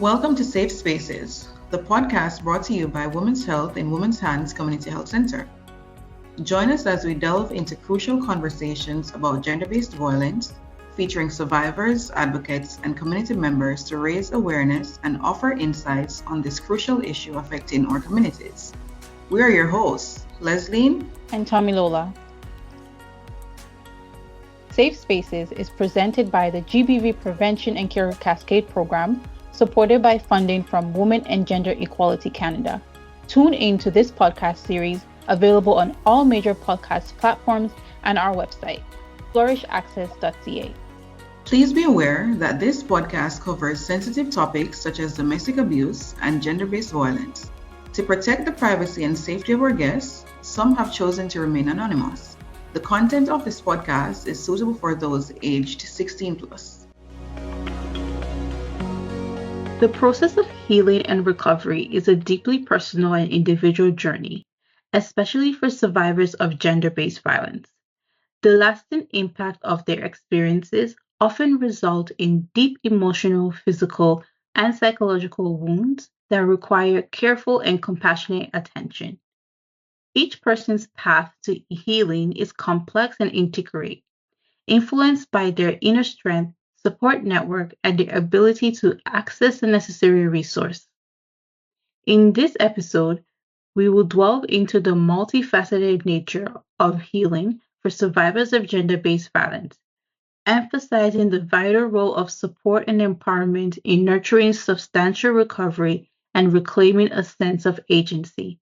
Welcome to Safe Spaces, the podcast brought to you by Women's Health in Women's Hands Community Health Center. Join us as we delve into crucial conversations about gender-based violence, featuring survivors, advocates, and community members to raise awareness and offer insights on this crucial issue affecting our communities. We are your hosts, Leslie and Tomilola. Safe Spaces is presented by the GBV Prevention and Cure Cascade Program, supported by funding from Women and Gender Equality Canada. Tune in to this podcast series, available on all major podcast platforms and our website, flourishaccess.ca. Please be aware that this podcast covers sensitive topics such as domestic abuse and gender-based violence. To protect the privacy and safety of our guests, some have chosen to remain anonymous. The content of this podcast is suitable for those aged 16 plus. The process of healing and recovery is a deeply personal and individual journey, especially for survivors of gender-based violence. The lasting impact of their experiences often result in deep emotional, physical, and psychological wounds that require careful and compassionate attention. Each person's path to healing is complex and intricate, influenced by their inner strength, support network, and their ability to access the necessary resource. In this episode, we will delve into the multifaceted nature of healing for survivors of gender-based violence, emphasizing the vital role of support and empowerment in nurturing substantial recovery and reclaiming a sense of agency.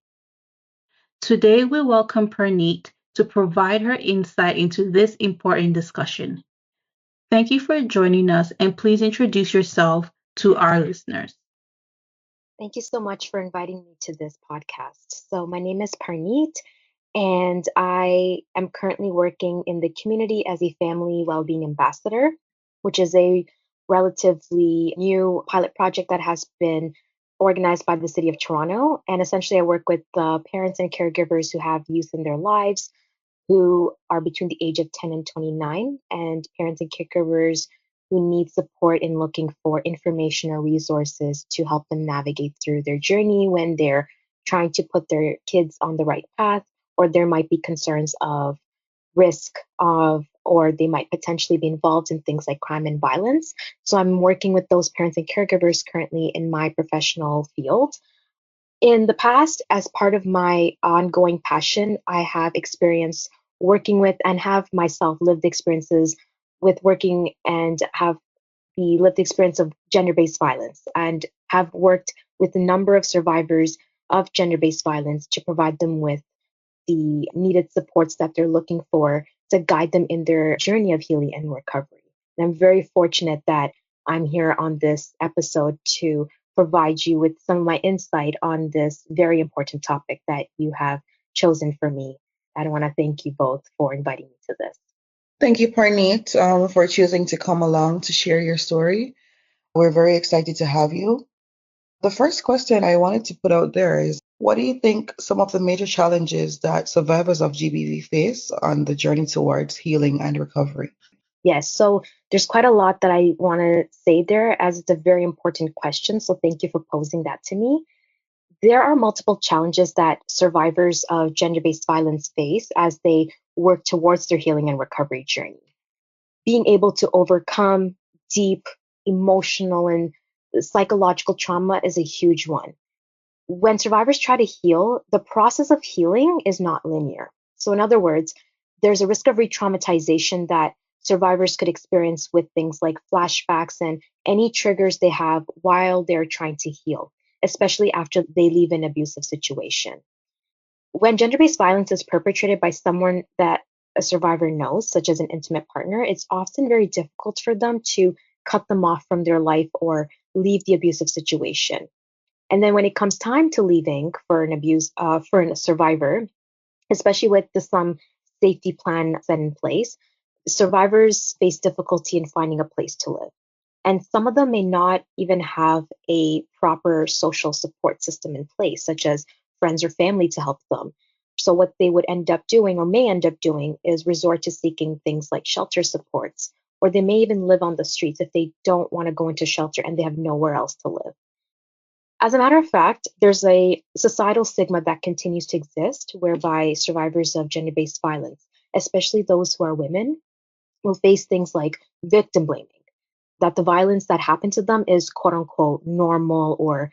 Today, we welcome Parneet to provide her insight into this important discussion. Thank you for joining us, and please introduce yourself to our listeners. Thank you so much for inviting me to this podcast. So my name is Parneet, and I am currently working in the community as a family well-being ambassador, which is a relatively new pilot project that has been organized by the City of Toronto. And essentially, I work with parents and caregivers who have youth in their lives who are between the age of 10 and 29, and parents and caregivers who need support in looking for information or resources to help them navigate through their journey when they're trying to put their kids on the right path, or there might be concerns of risk of, or they might potentially be involved in things like crime and violence. So I'm working with those parents and caregivers currently in my professional field. In the past, as part of my ongoing passion, I have experience working with and have myself lived experiences with working and have the lived experience of gender-based violence, and have worked with a number of survivors of gender-based violence to provide them with the needed supports that they're looking for to guide them in their journey of healing and recovery. And I'm very fortunate that I'm here on this episode to provide you with some of my insight on this very important topic that you have chosen for me. I want to thank you both for inviting me to this. Thank you, Parneet, for choosing to come along to share your story. We're very excited to have you. The first question I wanted to put out there is, what do you think some of the major challenges that survivors of GBV face on the journey towards healing and recovery? Yes, so there's quite a lot that I want to say there, as it's a very important question. So thank you for posing that to me. There are multiple challenges that survivors of gender-based violence face as they work towards their healing and recovery journey. Being able to overcome deep emotional and psychological trauma is a huge one. When survivors try to heal, the process of healing is not linear. So in other words, there's a risk of re-traumatization that survivors could experience with things like flashbacks and any triggers they have while they're trying to heal, especially after they leave an abusive situation. When gender-based violence is perpetrated by someone that a survivor knows, such as an intimate partner, it's often very difficult for them to cut them off from their life or leave the abusive situation. And then when it comes time to leaving for a survivor, especially with some safety plan set in place, survivors face difficulty in finding a place to live. And some of them may not even have a proper social support system in place, such as friends or family to help them. So what they would end up doing, or may end up doing, is resort to seeking things like shelter supports, or they may even live on the streets if they don't want to go into shelter and they have nowhere else to live. As a matter of fact, there's a societal stigma that continues to exist whereby survivors of gender based violence, especially those who are women, will face things like victim blaming, that the violence that happened to them is quote unquote normal, or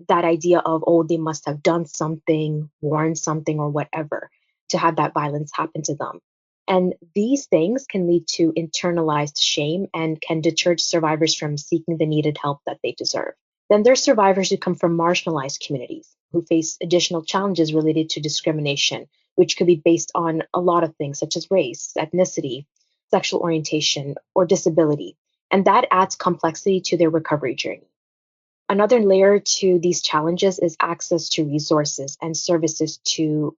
that idea of, oh, they must have done something, worn something, or whatever to have that violence happen to them. And these things can lead to internalized shame and can deter survivors from seeking the needed help that they deserve. Then there's survivors who come from marginalized communities who face additional challenges related to discrimination, which could be based on a lot of things such as race, ethnicity, sexual orientation, or disability. And that adds complexity to their recovery journey. Another layer to these challenges is access to resources and services to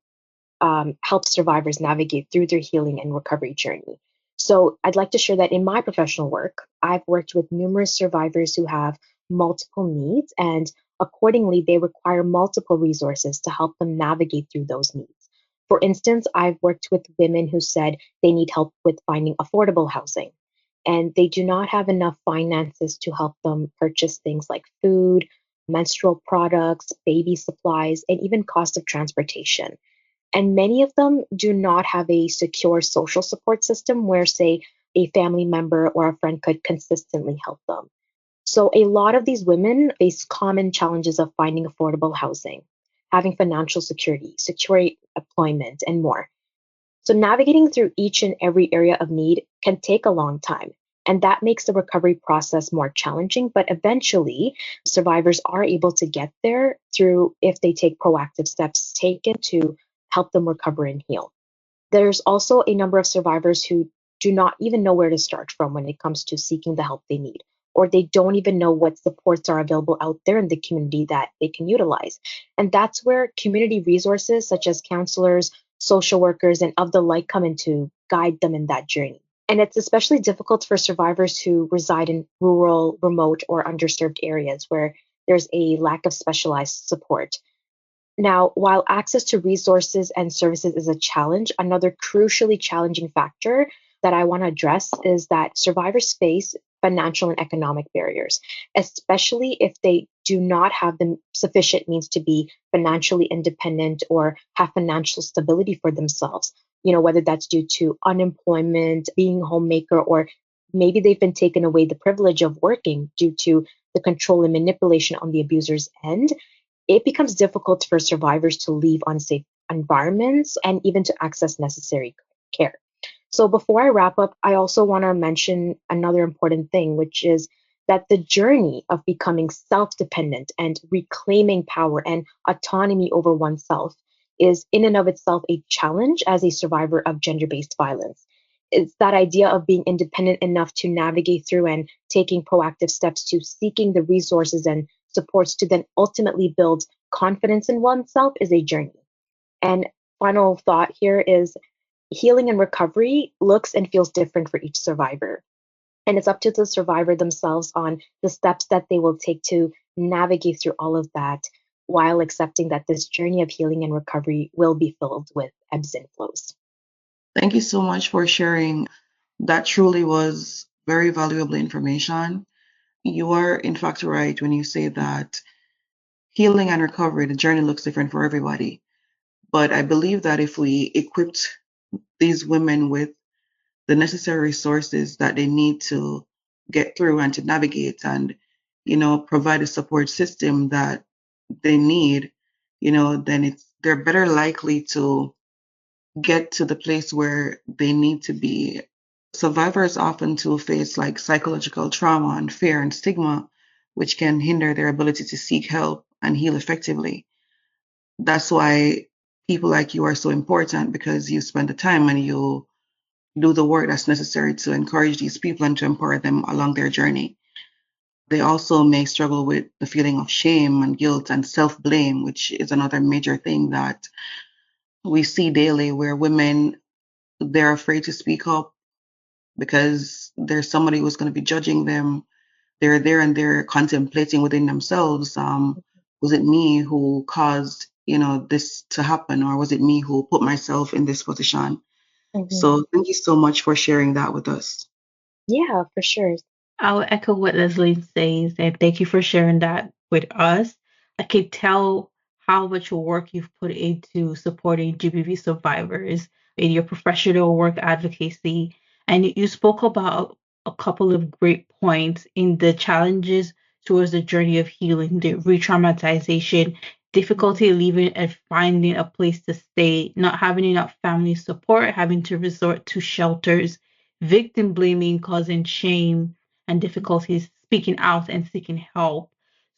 help survivors navigate through their healing and recovery journey. So, I'd like to share that in my professional work, I've worked with numerous survivors who have multiple needs, and accordingly, they require multiple resources to help them navigate through those needs. For instance, I've worked with women who said they need help with finding affordable housing, and they do not have enough finances to help them purchase things like food, menstrual products, baby supplies, and even cost of transportation. And many of them do not have a secure social support system where, say, a family member or a friend could consistently help them. So, a lot of these women face common challenges of finding affordable housing, having financial security, secure employment, and more. So, navigating through each and every area of need can take a long time. And that makes the recovery process more challenging. But eventually, survivors are able to get there through if they take proactive steps taken to help them recover and heal. There's also a number of survivors who do not even know where to start from when it comes to seeking the help they need, or they don't even know what supports are available out there in the community that they can utilize. And that's where community resources such as counselors, social workers, and of the like come in to guide them in that journey. And it's especially difficult for survivors who reside in rural, remote, or underserved areas where there's a lack of specialized support. Now, while access to resources and services is a challenge, another crucially challenging factor that I want to address is that survivors face financial and economic barriers, especially if they do not have the sufficient means to be financially independent or have financial stability for themselves. Whether that's due to unemployment, being a homemaker, or maybe they've been taken away the privilege of working due to the control and manipulation on the abuser's end. It becomes difficult for survivors to leave unsafe environments and even to access necessary care. So, before I wrap up, I also want to mention another important thing, which is that the journey of becoming self dependent and reclaiming power and autonomy over oneself is, in and of itself, a challenge as a survivor of gender based violence. It's that idea of being independent enough to navigate through and taking proactive steps to seeking the resources and supports to then ultimately build confidence in oneself is a journey. And final thought here is healing and recovery looks and feels different for each survivor. And it's up to the survivor themselves on the steps that they will take to navigate through all of that while accepting that this journey of healing and recovery will be filled with ebbs and flows. Thank you so much for sharing. That truly was very valuable information. You are, in fact, right when you say that healing and recovery, the journey looks different for everybody. But I believe that if we equipped these women with the necessary resources that they need to get through and to navigate and, provide a support system that they need, then they're better likely to get to the place where they need to be. Survivors often too face like psychological trauma and fear and stigma, which can hinder their ability to seek help and heal effectively. That's why people like you are so important, because you spend the time and you do the work that's necessary to encourage these people and to empower them along their journey. They also may struggle with the feeling of shame and guilt and self blame, which is another major thing that we see daily, where women, they're afraid to speak up because there's somebody who's going to be judging them. They're there and they're contemplating within themselves, was it me who caused, this to happen, or was it me who put myself in this position? So thank you so much for sharing that with us. Yeah, for sure. I'll echo what Leslie says, and thank you for sharing that with us. I could tell how much work you've put into supporting GBV survivors in your professional work advocacy. And you spoke about a couple of great points in the challenges towards the journey of healing, the re-traumatization, difficulty leaving and finding a place to stay, not having enough family support, having to resort to shelters, victim blaming causing shame, and difficulties speaking out and seeking help.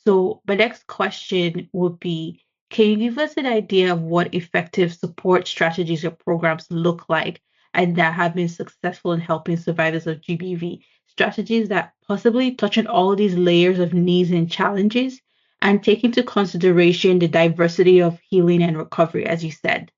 So my next question would be, can you give us an idea of what effective support strategies or programs look like and that have been successful in helping survivors of GBV? Strategies that possibly touch on all these layers of needs and challenges and take into consideration the diversity of healing and recovery, as you said.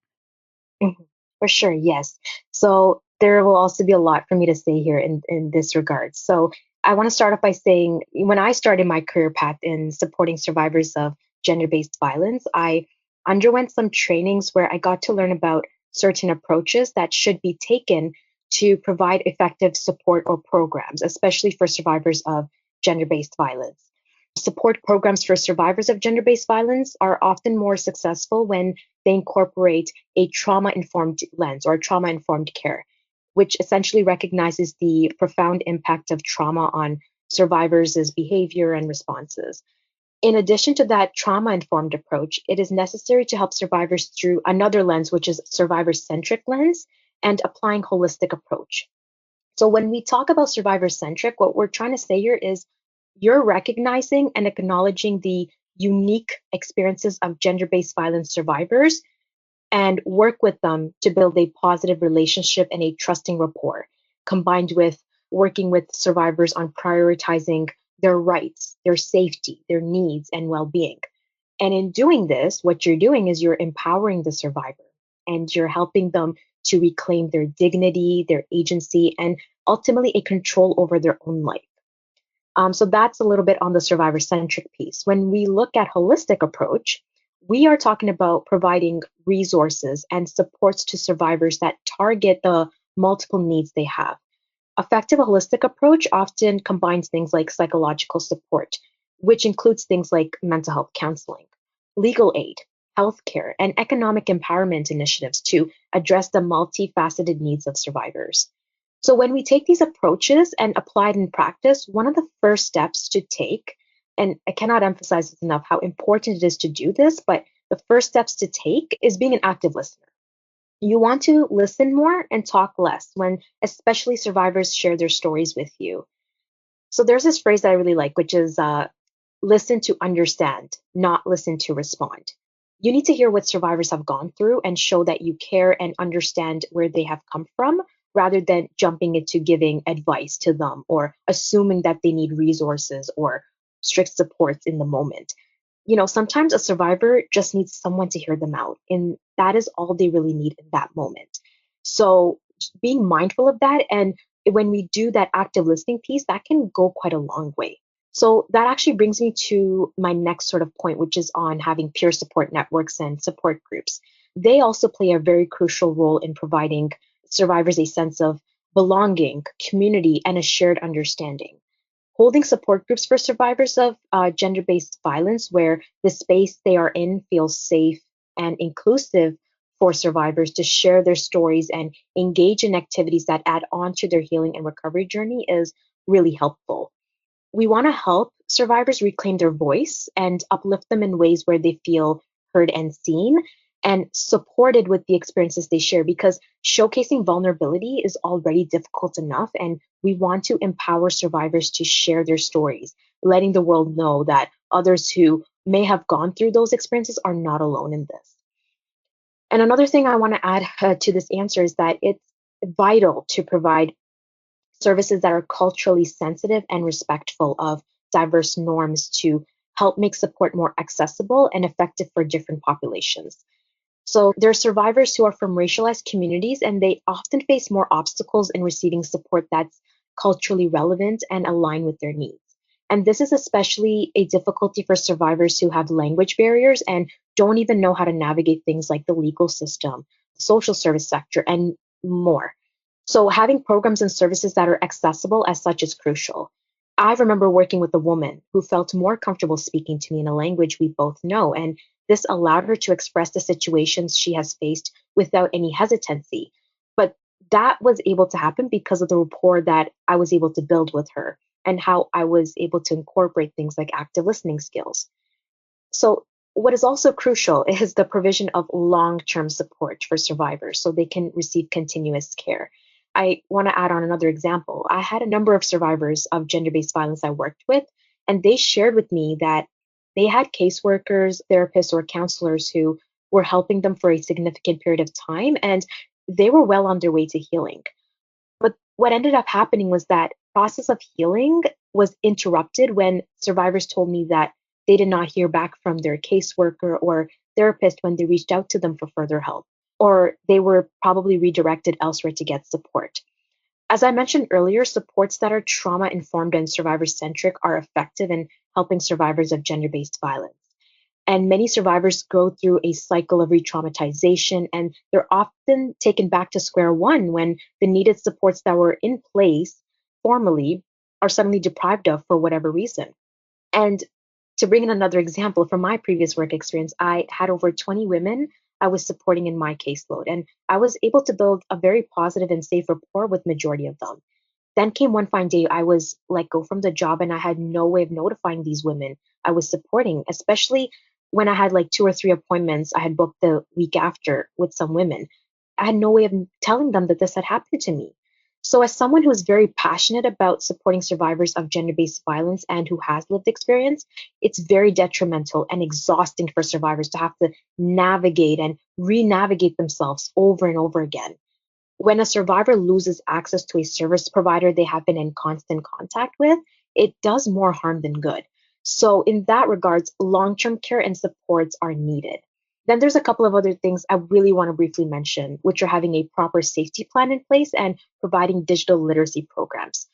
Mhm. For sure, yes. So there will also be a lot for me to say here in this regard. So I want to start off by saying when I started my career path in supporting survivors of gender-based violence, I underwent some trainings where I got to learn about certain approaches that should be taken to provide effective support or programs, especially for survivors of gender-based violence. Support programs for survivors of gender based violence are often more successful when they incorporate a trauma informed lens or trauma informed care, which essentially recognizes the profound impact of trauma on survivors' behavior and responses. In addition to that trauma informed approach, it is necessary to help survivors through another lens, which is survivor centric lens and applying holistic approach. So when we talk about survivor centric, what we're trying to say here is you're recognizing and acknowledging the unique experiences of gender based violence survivors and work with them to build a positive relationship and a trusting rapport, combined with working with survivors on prioritizing their rights, their safety, their needs, and well being. And in doing this, what you're doing is you're empowering the survivor and you're helping them to reclaim their dignity, their agency, and ultimately a control over their own life. So that's a little bit on the survivor centric piece. When we look at holistic approach, we are talking about providing resources and supports to survivors that target the multiple needs they have. Effective holistic approach often combines things like psychological support, which includes things like mental health counseling, legal aid, healthcare, and economic empowerment initiatives to address the multifaceted needs of survivors. So when we take these approaches and apply it in practice, one of the first steps to take, and I cannot emphasize this enough how important it is to do this, but the first steps to take is being an active listener. You want to listen more and talk less when especially survivors share their stories with you. So there's this phrase that I really like, which is listen to understand, not listen to respond. You need to hear what survivors have gone through and show that you care and understand where they have come from rather than jumping into giving advice to them or assuming that they need resources or strict supports in the moment. Sometimes a survivor just needs someone to hear them out, and that is all they really need in that moment. So, being mindful of that, and when we do that active listening piece, that can go quite a long way. So, that actually brings me to my next sort of point, which is on having peer support networks and support groups. They also play a very crucial role in providing survivors a sense of belonging, community, and a shared understanding. Holding support groups for survivors of gender based violence, where the space they are in feels safe and inclusive for survivors to share their stories and engage in activities that add on to their healing and recovery journey, is really helpful. We want to help survivors reclaim their voice and uplift them in ways where they feel heard and seen and supported with the experiences they share, because showcasing vulnerability is already difficult enough. And we want to empower survivors to share their stories, letting the world know that others who may have gone through those experiences are not alone in this. And another thing I want to add to this answer is that it's vital to provide services that are culturally sensitive and respectful of diverse norms to help make support more accessible and effective for different populations. So there are survivors who are from racialized communities, and they often face more obstacles in receiving support that's culturally relevant and aligned with their needs. And this is especially a difficulty for survivors who have language barriers and don't even know how to navigate things like the legal system, the social service sector, and more. So having programs and services that are accessible as such is crucial. I remember working with a woman who felt more comfortable speaking to me in a language we both know, and this allowed her to express the situations she has faced without any hesitancy. But that was able to happen because of the rapport that I was able to build with her and how I was able to incorporate things like active listening skills. So, what is also crucial is the provision of long term support for survivors so they can receive continuous care. I want to add on another example. I had a number of survivors of gender based violence I worked with, and they shared with me that they had caseworkers, therapists, or counselors who were helping them for a significant period of time, and they were well on their way to healing. But what ended up happening was that process of healing was interrupted when survivors told me that they did not hear back from their caseworker or therapist when they reached out to them for further help, or they were probably redirected elsewhere to get support. As I mentioned earlier, supports that are trauma informed and survivor centric are effective in helping survivors of gender based violence. And many survivors go through a cycle of re traumatization, and they're often taken back to square one when the needed supports that were in place formally are suddenly deprived of for whatever reason. And to bring in another example from my previous work experience, I had over 20 women I was supporting in my caseload, and I was able to build a very positive and safe rapport with majority of them. Then came one fine day, I was let go from the job, and I had no way of notifying these women I was supporting, especially when I had like two or three appointments I had booked the week after with some women. I had no way of telling them that this had happened to me. So, as someone who is very passionate about supporting survivors of gender based violence and who has lived experience, it's very detrimental and exhausting for survivors to have to navigate and re navigate themselves over and over again. When a survivor loses access to a service provider they have been in constant contact with, it does more harm than good. So, in that regards, long term care and supports are needed. Then there's a couple of other things I really want to briefly mention, which are having a proper safety plan in place and providing digital literacy programs.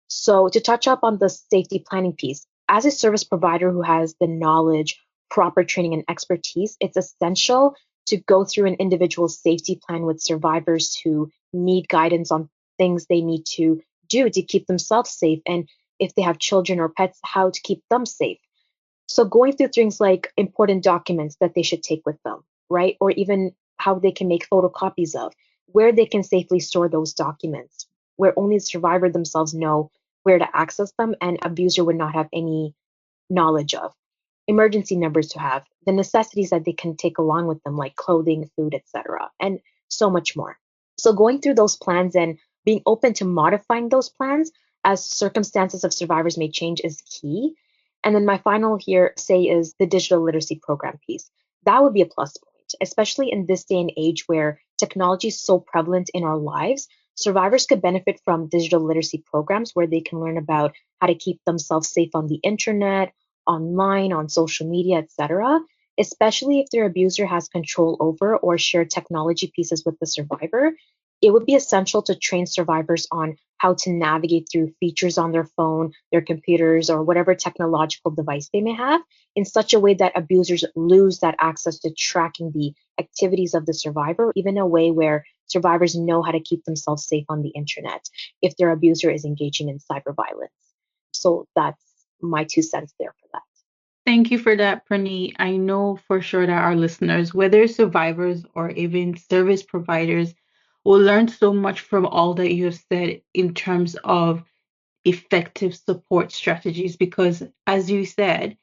So, to touch up on the safety planning piece, as a service provider who has the knowledge, proper training, and expertise, it's essential to go through an individual safety plan with survivors who need guidance on things they need to do to keep themselves safe. And if they have children or pets, how to keep them safe. So, going through things like important documents that they should take with them, right? Or even how they can make photocopies of, where they can safely store those documents, where only the survivor themselves know where to access them and abuser would not have any knowledge of. Emergency numbers to have, the necessities that they can take along with them, like clothing, food, etc., and so much more. So, going through those plans and being open to modifying those plans as circumstances of survivors may change is key. And then my final here say is the digital literacy program piece. That would be a plus point, especially in this day and age where technology is so prevalent in our lives. Survivors could benefit from digital literacy programs where they can learn about how to keep themselves safe on the internet, online, on social media, etc., especially if their abuser has control over or share technology pieces with the survivor. It would be essential to train survivors on how to navigate through features on their phone, their computers, or whatever technological device they may have in such a way that abusers lose that access to tracking the activities of the survivor, even in a way where survivors know how to keep themselves safe on the internet if their abuser is engaging in cyber violence. So that's my 2 cents there for that. Thank you for that, Praneet. I know for sure that our listeners, whether survivors or even service providers, will learn so much from all that you have said in terms of effective support strategies. Because, as you said,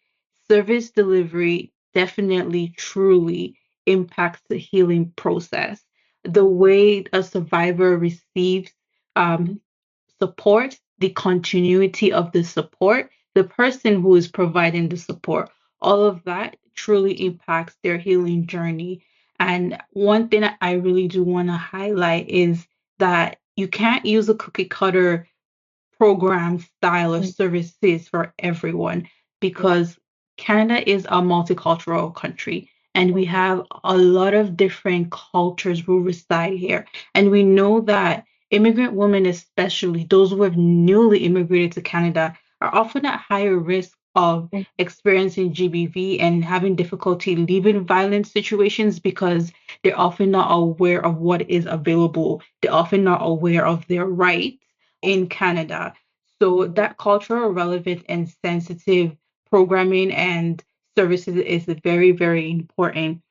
service delivery definitely, truly impacts the healing process. The way a survivor receives um, support, the continuity of the support, the person who is providing the support, all of that truly impacts their healing journey. And one thing that I really do want to highlight is that you can't use a cookie cutter program style of Mm. services for everyone Yeah. because Canada is a multicultural country and we Mhm. have a lot of different cultures who reside here. And we know that immigrant women, especially those who have newly immigrated to Canada, are often at higher risk of Mm. experiencing GBV and having difficulty leaving violent situations because they're often not aware of what is available. They're often not aware of their rights in Canada. So that cultural relevant and sensitive programming and services is very, very important.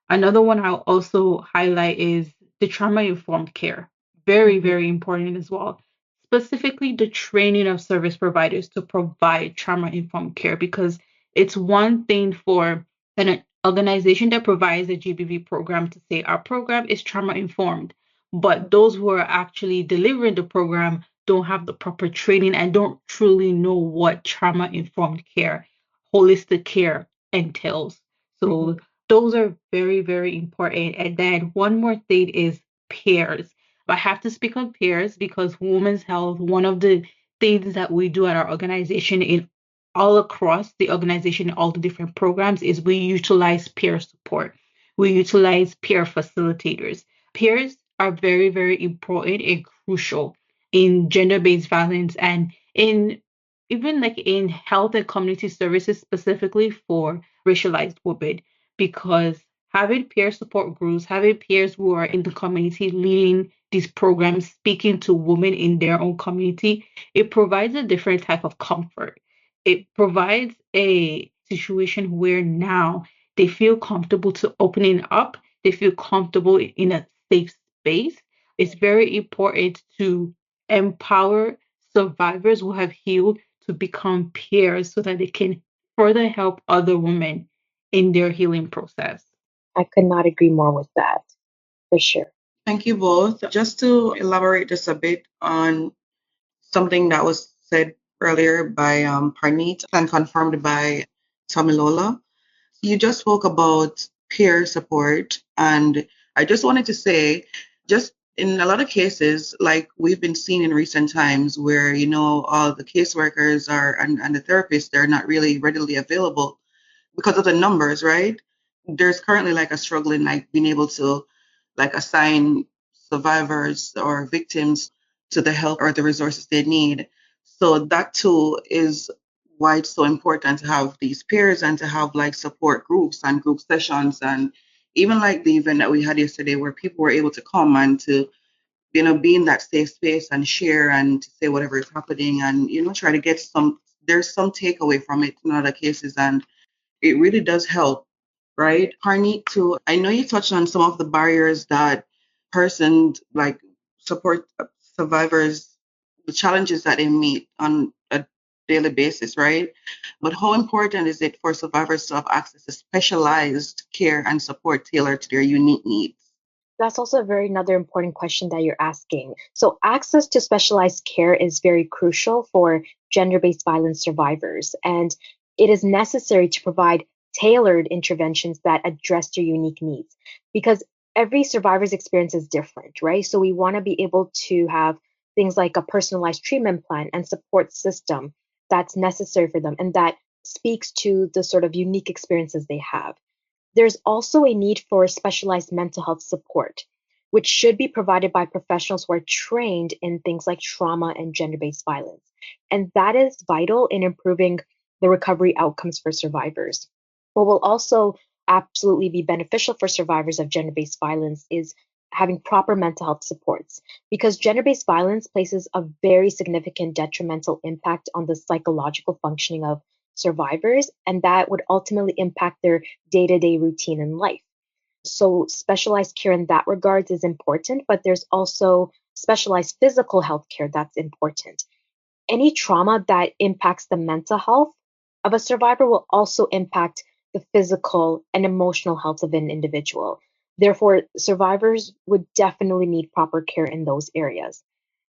Another one I'll also highlight is the trauma informed care. Very, Mhm. very important as well. Specifically, the training of service providers to provide trauma informed care, because it's one thing for an organization that provides a GBV program to say our program is trauma informed, but those who are actually delivering the program don't have the proper training and don't truly know what trauma informed care, holistic care entails. So Mhm. those are very, very important. And then one more thing is peers. I have to speak on peers because women's health, one of the things that we do at our organization in all across the organization, all the different programs, is we utilize peer support. We utilize peer facilitators. Peers are very, very important and crucial in gender-based violence and in even like in health and community services specifically for racialized women, because having peer support groups, having peers who are in the community leading these programs, speaking to women in their own community, it provides a different type of comfort. It provides a situation where now they feel comfortable to opening up, they feel comfortable in a safe space. It's very important to empower survivors who have healed to become peers so that they can further help other women in their healing process. I could not agree more with that, for sure. Thank you both. Just to elaborate just a bit on something that was said earlier by Parneet and confirmed by Tamilola. You just spoke about peer support, and I just wanted to say, just in a lot of cases, like we've been seeing in recent times, where all the caseworkers are and the therapists, they're not really readily available because of the numbers, right? There's currently like a struggle in like being able to like assign survivors or victims to the help or the resources they need. So that too is why it's so important to have these peers and to have like support groups and group sessions, and even like the event that we had yesterday where people were able to come and to be in that safe space and share and to say whatever is happening, and try to get there's some takeaway from it in other cases, and it really does help, right? Harneet, too, I know you touched on some of the barriers that persons like support survivors, the challenges that they meet on a daily basis, right? But how important is it for survivors to have access to specialized care and support tailored to their unique needs? That's also a very another important question that you're asking. So access to specialized care is very crucial for gender-based violence survivors, and it is necessary to provide tailored interventions that address their unique needs because every survivor's experience is different, right? So we want to be able to have things like a personalized treatment plan and support system that's necessary for them and that speaks to the sort of unique experiences they have. There's also a need for specialized mental health support, which should be provided by professionals who are trained in things like trauma and gender based violence. And that is vital in improving the recovery outcomes for survivors. What will also absolutely be beneficial for survivors of gender based violence is having proper mental health supports because gender based violence places a very significant detrimental impact on the psychological functioning of survivors, and that would ultimately impact their day to day routine in life. So, specialized care in that regards is important, but there's also specialized physical health care that's important. Any trauma that impacts the mental health of a survivor will also impact the physical and emotional health of an individual. Therefore, survivors would definitely need proper care in those areas.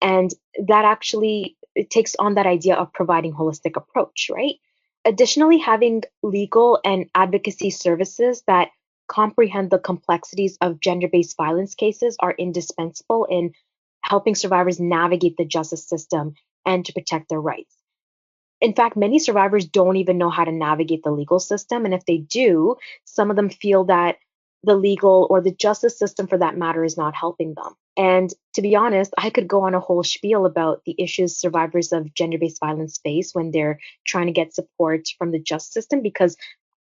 And that actually it takes on that idea of providing holistic approach, right? Additionally, having legal and advocacy services that comprehend the complexities of gender-based violence cases are indispensable in helping survivors navigate the justice system and to protect their rights. In fact, many survivors don't even know how to navigate the legal system. And if they do, some of them feel that the legal or the justice system for that matter is not helping them. And to be honest, I could go on a whole spiel about the issues survivors of gender based violence face when they're trying to get support from the justice system because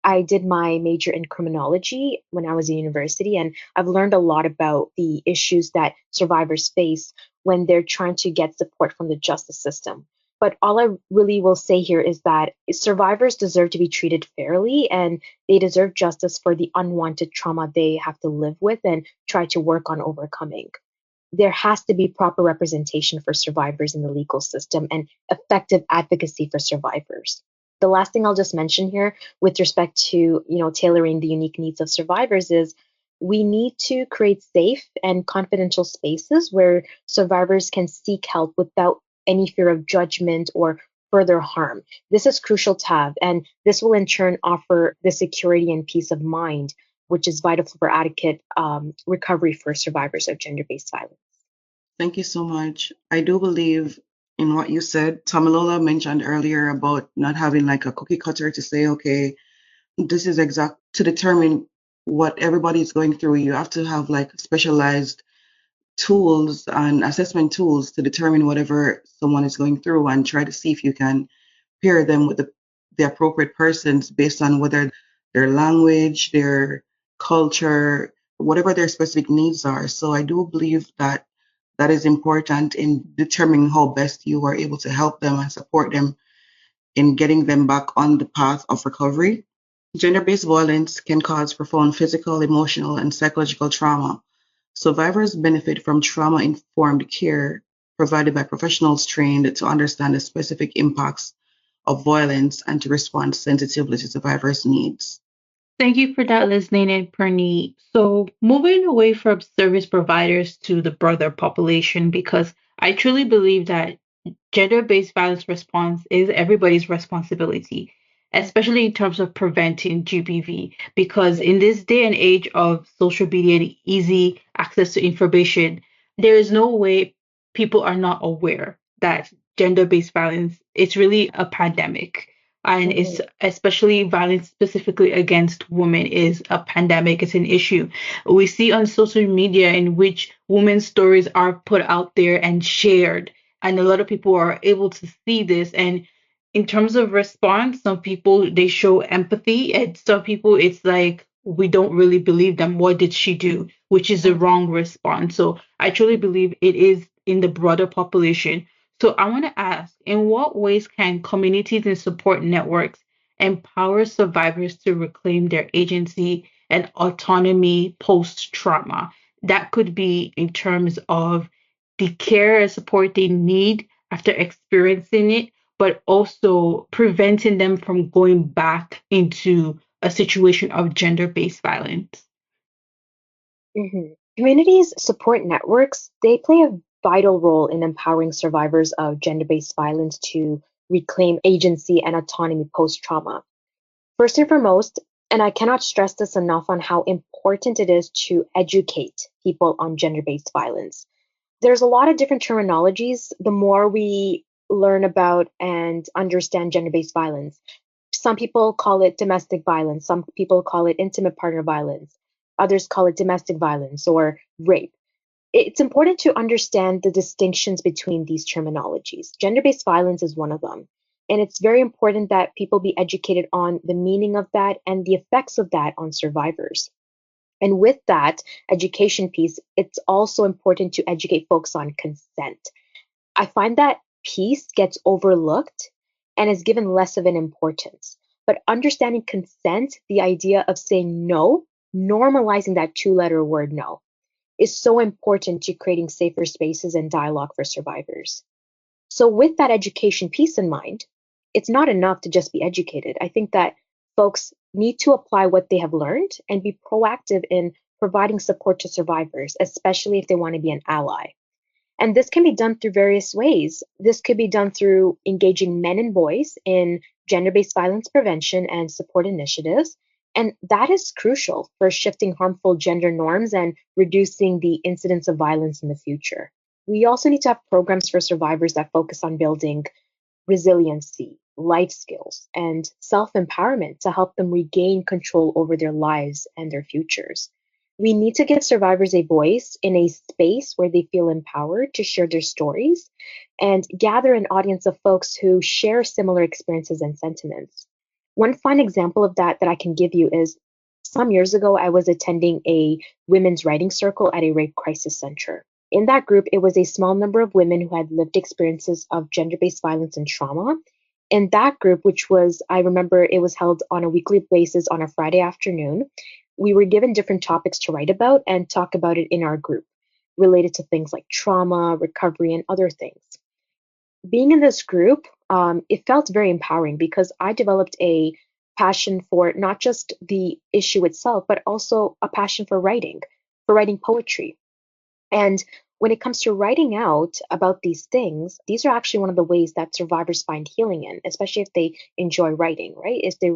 I did my major in criminology when I was in university, and I've learned a lot about the issues that survivors face when they're trying to get support from the justice system. But all I really will say here is that survivors deserve to be treated fairly, and they deserve justice for the unwanted trauma they have to live with and try to work on overcoming. There has to be proper representation for survivors in the legal system and effective advocacy for survivors. The last thing I'll just mention here with respect to, tailoring the unique needs of survivors is we need to create safe and confidential spaces where survivors can seek help without any fear of judgment or further harm. This is crucial to have, and this will in turn offer the security and peace of mind, which is vital for adequate recovery for survivors of gender based violence. Thank you so much. I do believe in what you said. Tamilola mentioned earlier about not having like a cookie cutter to say, okay, this is exact to determine what everybody is going through. You have to have like specialized tools and assessment tools to determine whatever someone is going through and try to see if you can pair them with the appropriate persons based on whether their language, their culture, whatever their specific needs are. So I do believe that that is important in determining how best you are able to help them and support them in getting them back on the path of recovery. Gender based violence can cause profound physical, emotional, and psychological trauma. Survivors benefit from trauma informed care provided by professionals trained to understand the specific impacts of violence and to respond sensitively to survivors' needs. Thank you for that, Listening and Pernie. So, moving away from service providers to the broader population, because I truly believe that gender based violence response is everybody's responsibility, especially in terms of preventing GBV. Because in this day and age of social media and easy access to information, there is no way people are not aware that gender based violence is really a pandemic. And it's Mhm. especially violence specifically against women is a pandemic, it's an issue. We see on social media in which women's stories are put out there and shared, and a lot of people are able to see this. And in terms of response, some people they show empathy, and some people it's like we don't really believe them. What did she do? Which is the wrong response. So I truly believe it is in the broader population. So I want to ask, in what ways can communities and support networks empower survivors to reclaim their agency and autonomy post trauma? That could be in terms of the care and support they need after experiencing it, but also preventing them from going back into a situation of gender based violence. Communities support networks, they play a vital role in empowering survivors of gender based violence to reclaim agency and autonomy post trauma. First and foremost, and I cannot stress this enough on how important it is to educate people on gender based violence. There's a lot of different terminologies. The more we learn about and understand gender based violence, some people call it domestic violence, some people call it intimate partner violence, others call it domestic violence or rape. It's important to understand the distinctions between these terminologies. Gender based violence is one of them. And it's very important that people be educated on the meaning of that and the effects of that on survivors. And with that education piece, it's also important to educate folks on consent. I find that piece gets overlooked and is given less of an importance. But understanding consent, the idea of saying no, normalizing that two-letter word no, is so important to creating safer spaces and dialogue for survivors. So, with that education piece in mind, it's not enough to just be educated. I think that folks need to apply what they have learned and be proactive in providing support to survivors, especially if they want to be an ally. And this can be done through various ways. This could be done through engaging men and boys in gender based violence prevention and support initiatives. And that is crucial for shifting harmful gender norms and reducing the incidence of violence in the future. We also need to have programs for survivors that focus on building resiliency, life skills, and self empowerment to help them regain control over their lives and their futures. We need to give survivors a voice in a space where they feel empowered to share their stories and gather an audience of folks who share similar experiences and sentiments. One fun example of that I can give you is some years ago, I was attending a women's writing circle at a rape crisis center. In that group, it was a small number of women who had lived experiences of gender based violence and trauma. In that group, which was, I remember it was held on a weekly basis on a Friday afternoon, we were given different topics to write about and talk about it in our group related to things like trauma, recovery, and other things. Being in this group, it felt very empowering because I developed a passion for not just the issue itself, but also a passion for writing poetry. And when it comes to writing out about these things, these are actually one of the ways that survivors find healing in, especially if they enjoy writing, right? If they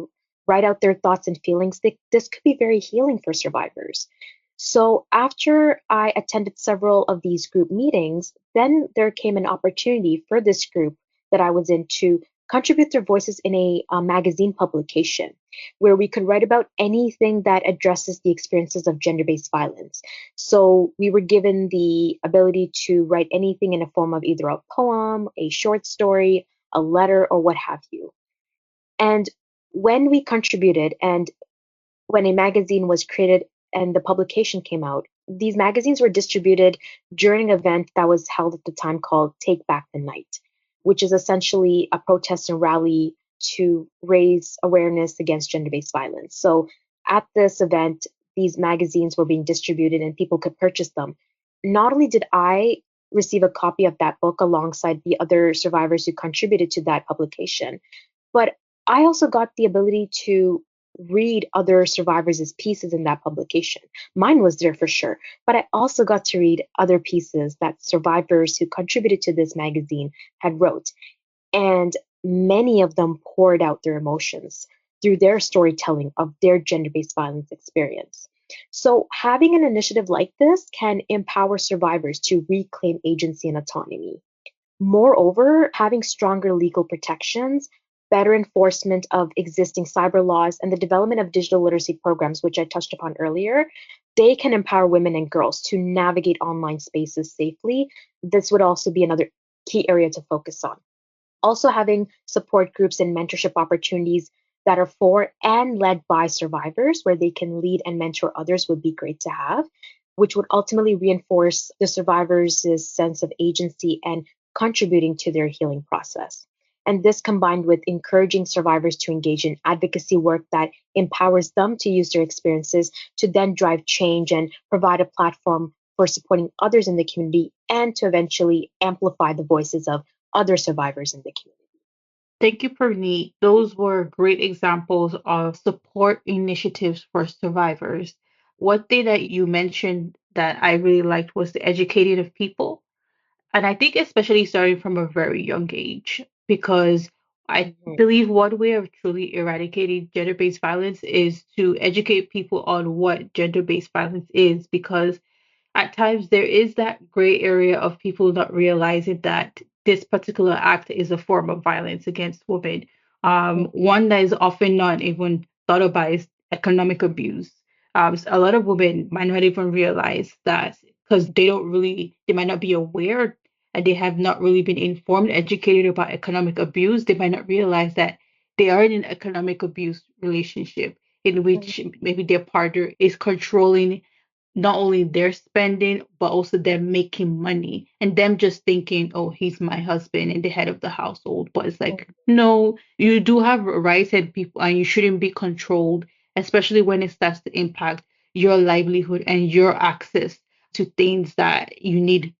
write out their thoughts and feelings, this could be very healing for survivors. So after I attended several of these group meetings, then there came an opportunity for this group that I was in to contribute their voices in a magazine publication where we could write about anything that addresses the experiences of gender based violence. So we were given the ability to write anything in a form of either a poem, a short story, a letter, or what have you. And when we contributed and when a magazine was created and the publication came out, these magazines were distributed during an event that was held at the time called Take Back the Night, which is essentially a protest and rally to raise awareness against gender based violence. So at this event, these magazines were being distributed and people could purchase them. Not only did I receive a copy of that book alongside the other survivors who contributed to that publication, but I also got the ability to read other survivors' pieces in that publication. Mine was there for sure, but I also got to read other pieces that survivors who contributed to this magazine had wrote. And many of them poured out their emotions through their storytelling of their gender based violence experience. So, having an initiative like this can empower survivors to reclaim agency and autonomy. Moreover, having stronger legal protections, better enforcement of existing cyber laws, and the development of digital literacy programs, which I touched upon earlier, they can empower women and girls to navigate online spaces safely. This would also be another key area to focus on. Also, having support groups and mentorship opportunities that are for and led by survivors, where they can lead and mentor others, would be great to have, which would ultimately reinforce the survivors' sense of agency and contributing to their healing process. And this combined with encouraging survivors to engage in advocacy work that empowers them to use their experiences to then drive change and provide a platform for supporting others in the community and to eventually amplify the voices of other survivors in the community. Thank you, Purneet. Those were great examples of support initiatives for survivors. One thing that you mentioned that I really liked was the educating of people. And I think especially starting from a very young age, because I Mhm. believe one way of truly eradicating gender-based violence is to educate people on what gender-based violence is, because at times there is that gray area of people not realizing that this particular act is a form of violence against women. One that is often not even thought about is economic abuse. A lot of women might not even realize that because they might not be aware and they have not really been informed, educated about economic abuse. They might not realize that they are in an economic abuse relationship in which maybe their partner is controlling not only their spending, but also them making money and them just thinking, oh, he's my husband and the head of the household. But it's like, no, you do have rights and people, and you shouldn't be controlled, especially when it starts to impact your livelihood and your access to things that you need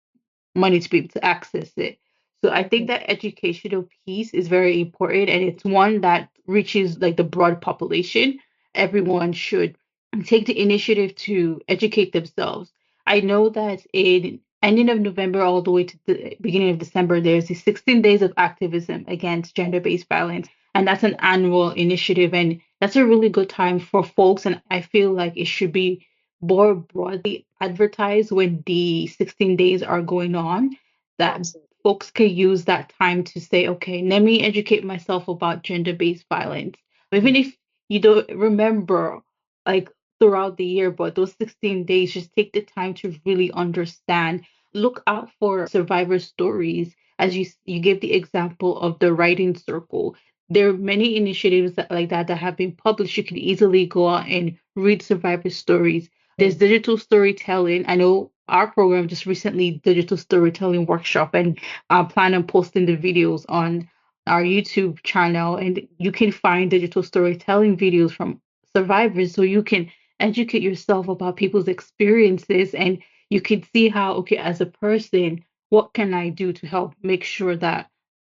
money to be able to access it. So I think that educational piece is very important and it's one that reaches like the broad population. Everyone should take the initiative to educate themselves. I know that in ending of November all the way to the beginning of December, there's the 16 days of activism against gender-based violence. And that's an annual initiative. And that's a really good time for folks. And I feel like it should be more broadly advertised when the 16 days are going on, that Absolutely. folks can use that time to say, okay, let me educate myself about gender based violence. Even if you don't remember, like throughout the year, but those 16 days, just take the time to really understand. Look out for survivor stories. As you gave the example of the writing circle, there are many initiatives like that that have been published. You can easily go out and read survivor stories. There's digital storytelling. I know our program just recently digital storytelling workshop, and I plan on posting the videos on our YouTube channel. And you can find digital storytelling videos from survivors, so you can educate yourself about people's experiences, and you can see how, okay, as a person, what can I do to help make sure that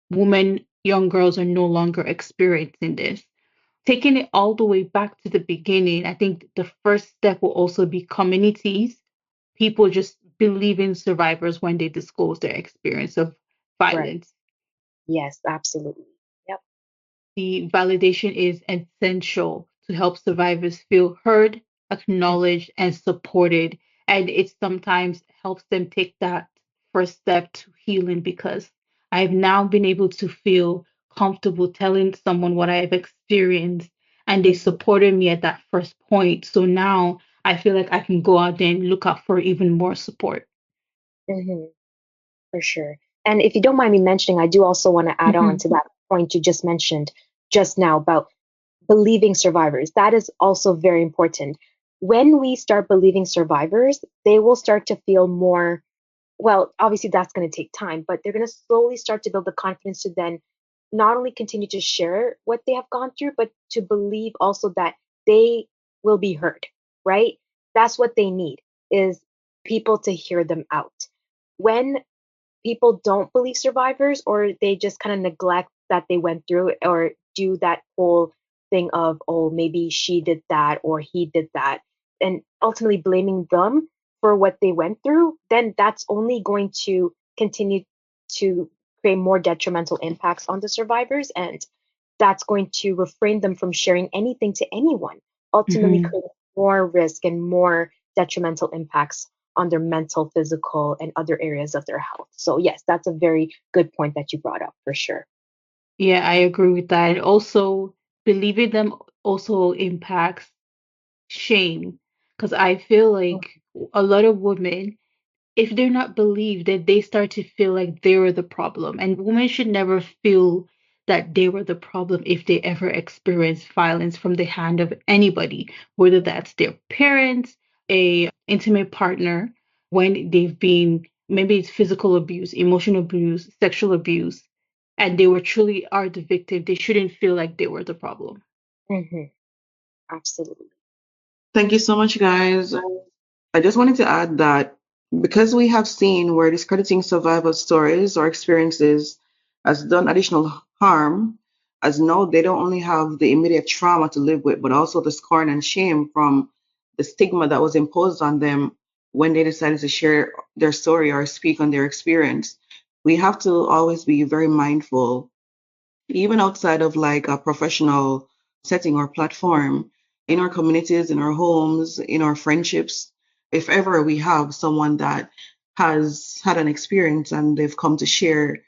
women, young girls are no longer experiencing this. Taking it all the way back to the beginning, I think the first step will also be communities, people just believing survivors when they disclose their experience of Right. violence. Yes, absolutely. Yep. The validation is essential to help survivors feel heard, acknowledged, and supported. And it sometimes helps them take that first step to healing, because I've now been able to feel comfortable telling someone what I've experienced, and they Mhm. supported me at that first point. So now I feel like I can go out there and look out for even more support. Mhm. For sure. And if you don't mind me mentioning, I do also want to add on Mhm. to that point you just mentioned just now about believing survivors. That is also very important. When we start believing survivors, they will start to feel more, well, obviously that's going to take time, but they're going to slowly start to build the confidence to then not only continue to share what they have gone through, but to believe also that they will be heard, right? That's what they need, is people to hear them out. When people don't believe survivors, or they just kind of neglect that they went through it, or do that whole thing of, oh, maybe she did that or he did that, and ultimately blaming them for what they went through, then that's only going to continue to create more detrimental impacts on the survivors, and that's going to refrain them from sharing anything to anyone, ultimately Mhm. creating more risk and more detrimental impacts on their mental, physical, and other areas of their health. So, yes, that's a very good point that you brought up for sure. Yeah, I agree with that. And also, believing them also impacts shame, because I feel like a lot of women, if they're not believed, then they start to feel like they were the problem. And women should never feel that they were the problem if they ever experience violence from the hand of anybody, whether that's their parents, a intimate partner, when they've been, maybe it's physical abuse, emotional abuse, sexual abuse, and they were truly are the victim. They shouldn't feel like they were the problem. Hmm. Absolutely. Thank you so much, guys. I just wanted to add that because we have seen where discrediting survival stories or experiences has done additional harm, as now they don't only have the immediate trauma to live with, but also the scorn and shame from the stigma that was imposed on them when they decided to share their story or speak on their experience. We have to always be very mindful, even outside of like a professional setting or platform, in our communities, in our homes, in our friendships, if ever we have someone that has had an experience and they've come to share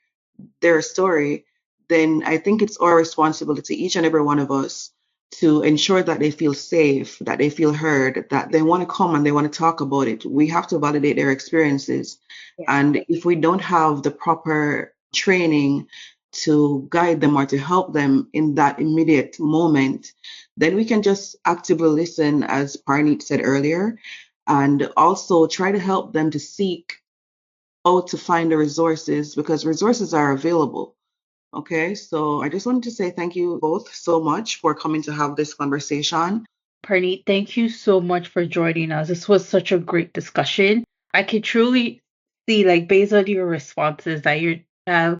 their story, then I think it's our responsibility, each and every one of us, to ensure that they feel safe, that they feel heard, that they want to come and they want to talk about it. We have to validate their experiences. Yeah. And if we don't have the proper training to guide them or to help them in that immediate moment, then we can just actively listen, as Parneet said earlier, and also try to help them to seek out to find the resources, because resources are available. Okay, so I just wanted to say thank you both so much for coming to have this conversation. Parneet, thank you so much for joining us. This was such a great discussion. I could truly see, like, based on your responses, that you have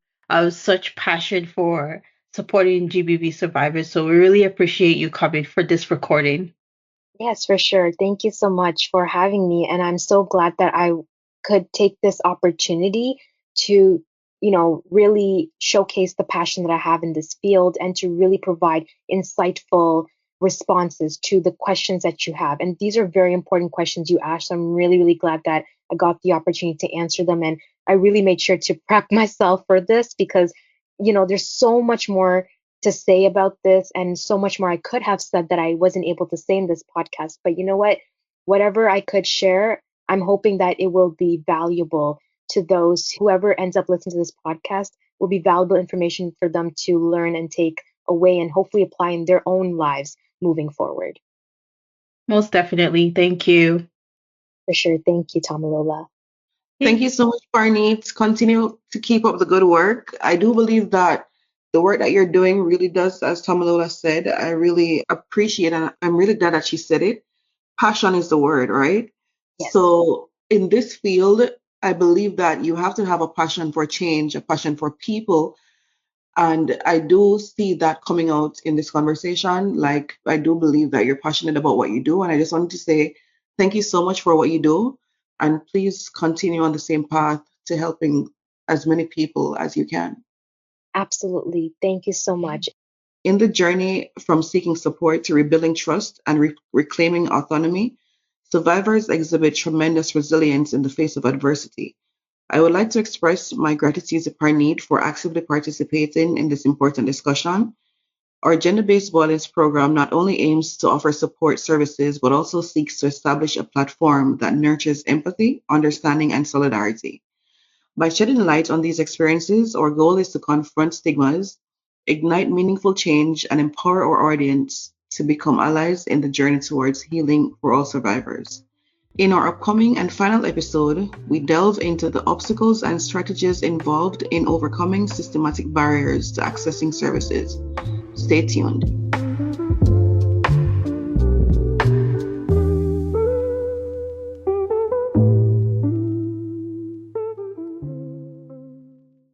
such passion for supporting GBV survivors. So we really appreciate you coming for this recording. Yes, for sure. Thank you so much for having me. And I'm so glad that I could take this opportunity to, really showcase the passion that I have in this field and to really provide insightful responses to the questions that you have. And these are very important questions you asked. So I'm really, really glad that I got the opportunity to answer them. And I really made sure to prep myself for this because, there's so much more to say about this and so much more I could have said that I wasn't able to say in this podcast. But you know what? Whatever I could share, I'm hoping that it will be valuable to those, whoever ends up listening to this podcast, will be valuable information for them to learn and take away and hopefully apply in their own lives moving forward. Most definitely. Thank you. For sure. Thank you, Tamalola. Thank you so much, Parneet. Continue to keep up the good work. I do believe that the work that you're doing really does, as Tamalola said, I really appreciate and I'm really glad that she said it. Passion is the word, right? Yes, So in this field, I believe that you have to have a passion for change, a passion for people. And I do see that coming out in this conversation. Like, I do believe that you're passionate about what you do. And I just wanted to say thank you so much for what you do. And please continue on the same path to helping as many people as you can. absolutely. Thank you so much. In the journey from seeking support to rebuilding trust and reclaiming autonomy, survivors exhibit tremendous resilience in the face of adversity. I would like to express my gratitude to Parneet for actively participating in this important discussion. Our gender-based violence program not only aims to offer support services, but also seeks to establish a platform that nurtures empathy, understanding, and solidarity. By shedding light on these experiences, our goal is to confront stigmas, ignite meaningful change, and empower our audience to become allies in the journey towards healing for all survivors. In our upcoming and final episode, we delve into the obstacles and strategies involved in overcoming systematic barriers to accessing services. Stay tuned.